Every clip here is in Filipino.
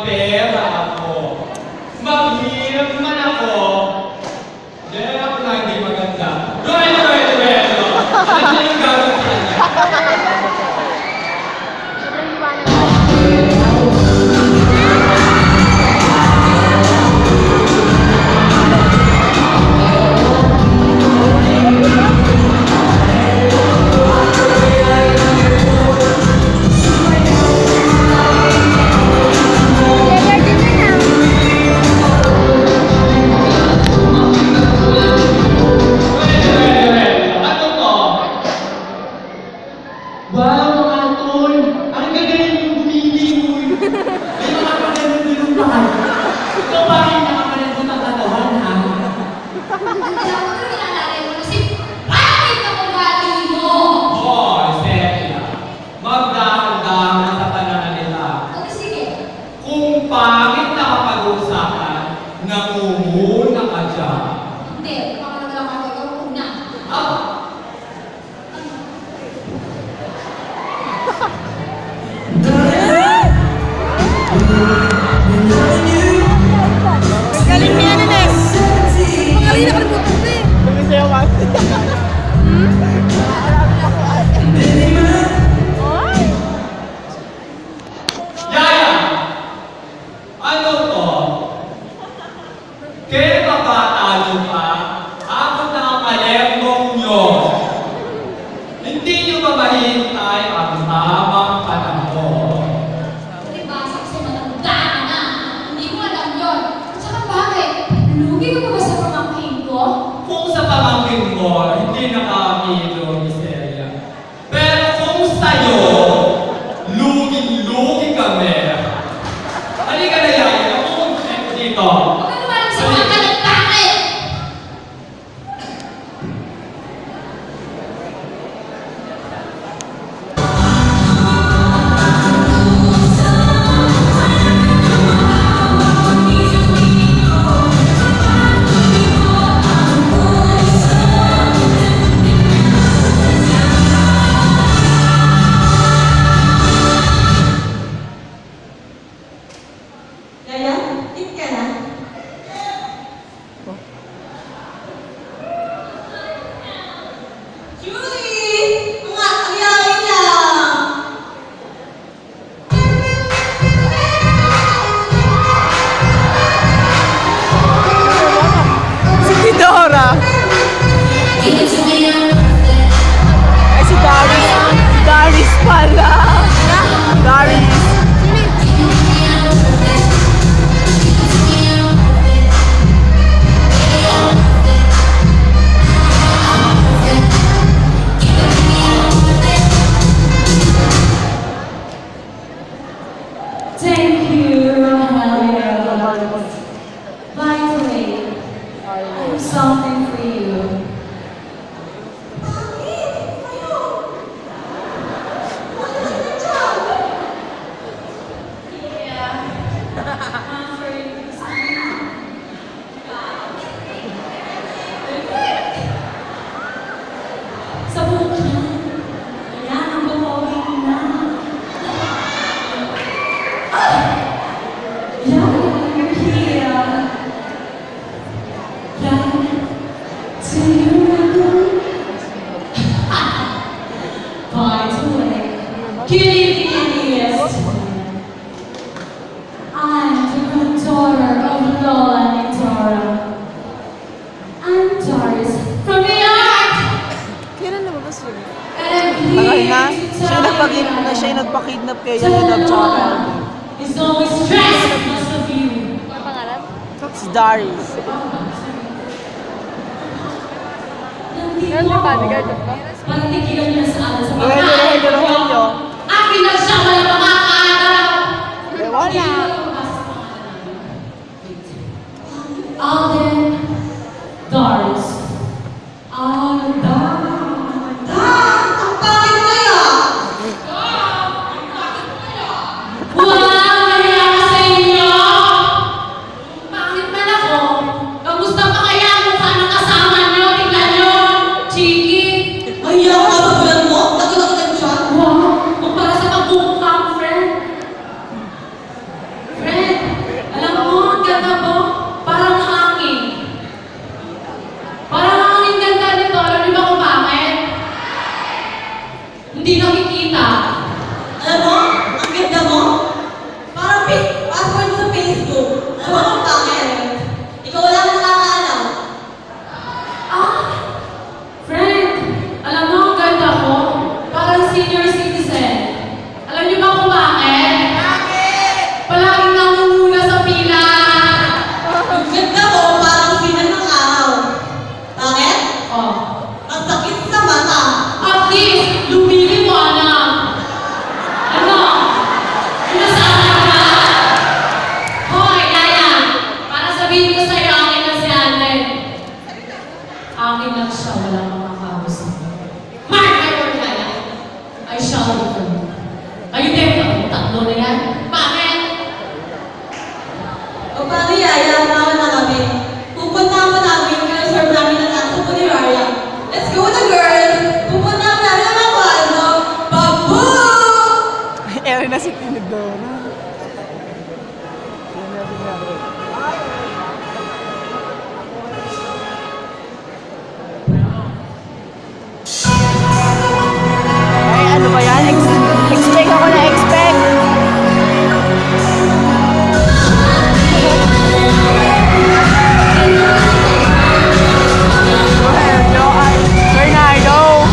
pera ako. Maghirap man ako. Dahil ako na hindi maganda. Duelo! Ano yung gagawin niya? Pangit na kapag-usapan, nangunguna ka dyan. Hindi, makakalaga ka ikaw una. Galing niya na next. Pangalan na kalimutan ko eh. Tumisayawan. Yaya! Ano to? Kaya mabatalo pa, abot na ang kalembong nyo. Hindi nyo ba mahintay ang tamang panahon? Nabasa kasi matanda na. Hindi mo alam yun. Tsaka bakit? Lugi ka ba sa pamangkin ko? Kung sa pamangkin mo, hindi nakakilo ni Celia. Pero kung sa'yo, luging-lugi kami. Halika na yan, ako dito. Huwag ka naman sa mga kanagtakit! Yaya, eat ka na. Julie! Mga ayaw niya! Si Tidora! Ay, si Darius. Darius pala! Darius! Thank you, Rogelio. By the way, I have something for you. Sa buhok niya. Ayan, ang bumawin na. Yeah, you're here. Yeah, do you remember? By the way, good evening, Aeneas. I'm the granddaughter of Lola and Dora. I'm Doris from New York, Kailan lumabas yun? and I'm Tagal here na. to Siya tell you nagpakidnap kay that Yaya Love tsaka is always stressed because of you. si Darius. Yan, di ba? Panitigilan niyo na sa akin sa Rogelio. Akin lang siya, wala makakaaraw. Wala. Alden Doris. Alden. Ang pangit mo yun! Wow! Nahiya ka sa inyo! Pangit man ako. Kamusta pa kaya ang mukha ng kasama niyo? Tingnan niyo! Chiki! Ayaw ka ba bulan mo? Tagal-tagal siya. Wow! Kumpara sa pagbuka, friend. Friend! Ay, ano ba yan? Expect ako na expect. Bernardo.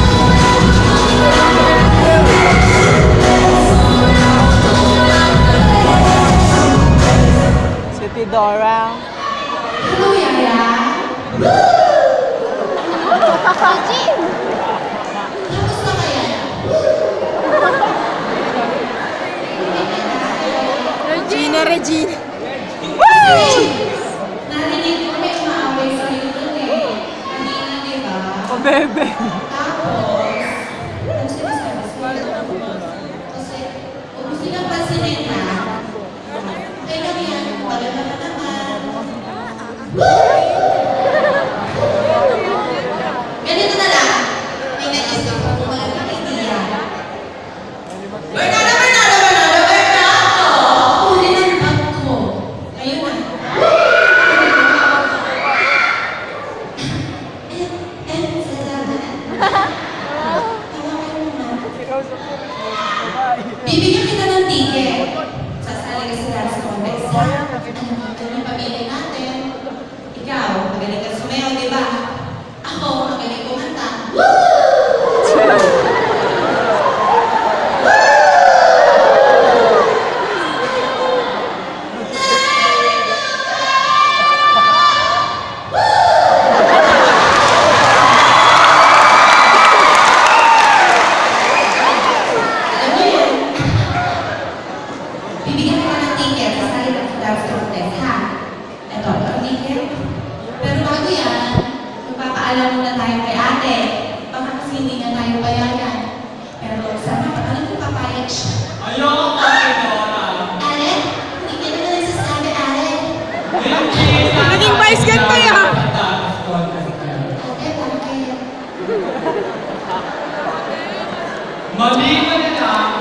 Si Tidora. Hello, Yaya. Kamusta ka, Yaya? Regina. Narinig ko may umaaway sa iyo dun eh. Kanina, di ba? O, bebe. Tapos, ano sinasabi sa'yo? Kasi, kung gusto nilang pansinin na, okay lang yan, maganda ka naman. Ganito na lang, may naisip ko kung magandang idea. Bernardo! Huli ng bag ko. Ayun na. Bibigyan kita ng ticket. Sasali ka sa dance contest, ha? Ito yung pamilya natin. Ikaw, magaling ka sumayaw, di ba? Ako, magaling kumanta. Alam niyo yan. Bibigyan kita ng ticket. Sasali ka sa dance contest, ha? Ito ang ticket. Pero bago yan, magpapaalam muna tayo kay ate. Baka kasi hindi na tayo bayaran. Pero sana, alam ko papayag siya. Ayoko ka, Tidora. Ale, hindi ka na nagsasabi, Ale. Naging vice ganda yan. Ate, bakit? Maliban na lang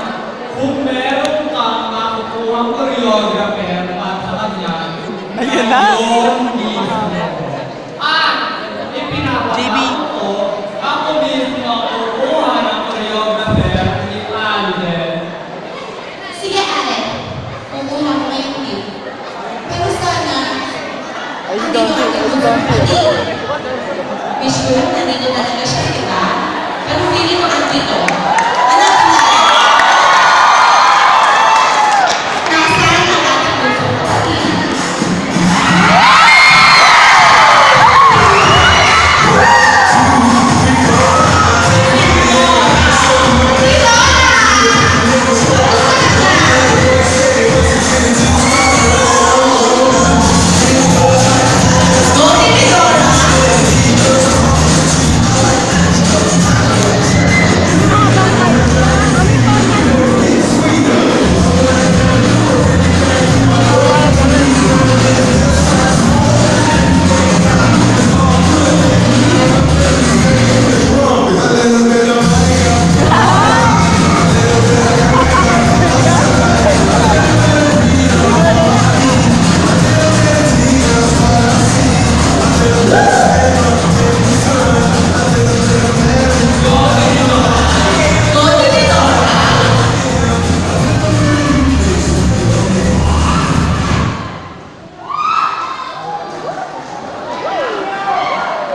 kung meron kang makukuhang choreographer para sa kanya. Ayun na. Yung mismo. At JB. ipinapakako ko, ako mismo ang kukuha ng choreographer ni Alden. Sige, Ale. Kukuha ko ngayong tip. Pero sana, Ay, andito don't ang do it, tingin don't do it. ko. Wish ko lang nandito talaga siya, diba? Pero feeling ko andito. Anak na. Nasaan ang ating puso kapatid?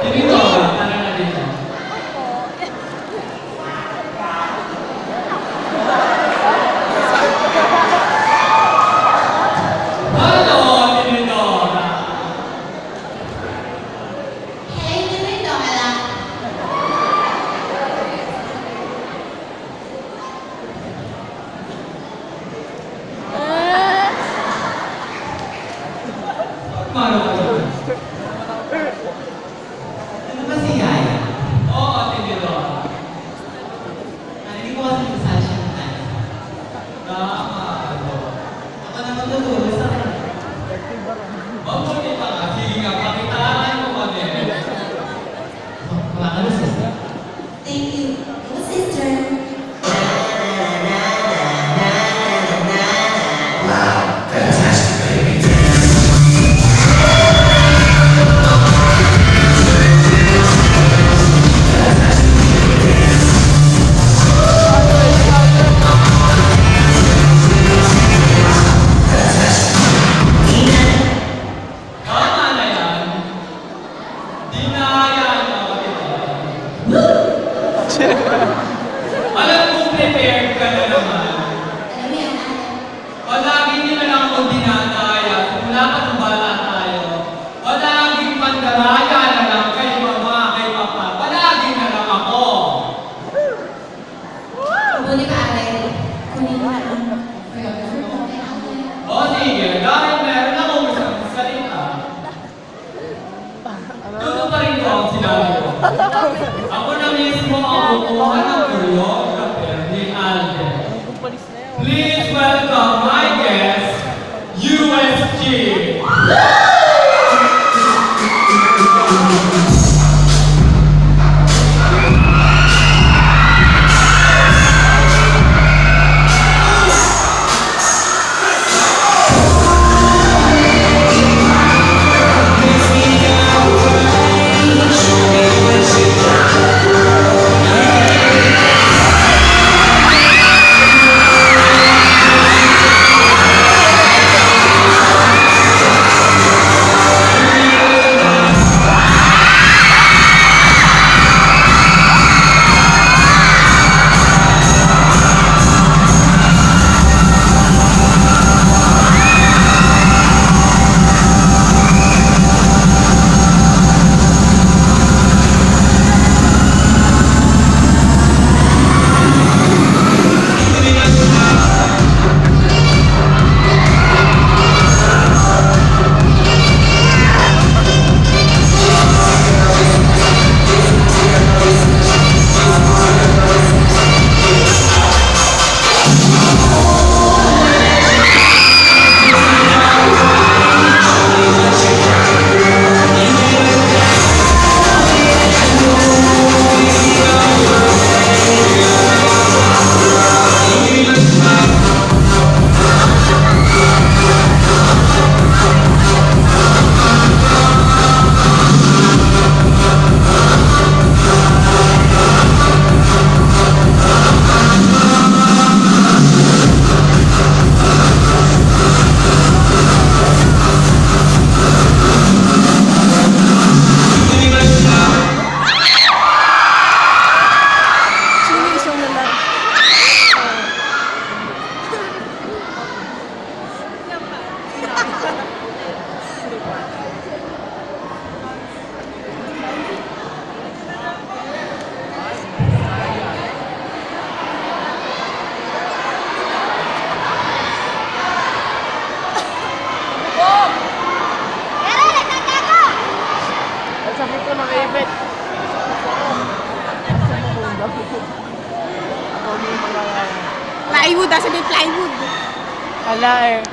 Tidora, tara na dito. Hello, Tidora. Hey, Tinidora. Paano ka doon? Ano ba si Yaya? Oo, Tidora. Hindi ko kasi masal siya ng dance. Tama, Tidora. Ako naman tutulong sa kanya. Mabuti pa nga. Sige nga, pakitaan mo kami. Mga ano sister? Thank you. Go, sister. Fantastic, baby. Ako na mismo ang kukuha ng choreographer ni Alden. Please welcome my guest, USG! Sabi ko na ibet. Plywood, asa may plywood? Ala eh.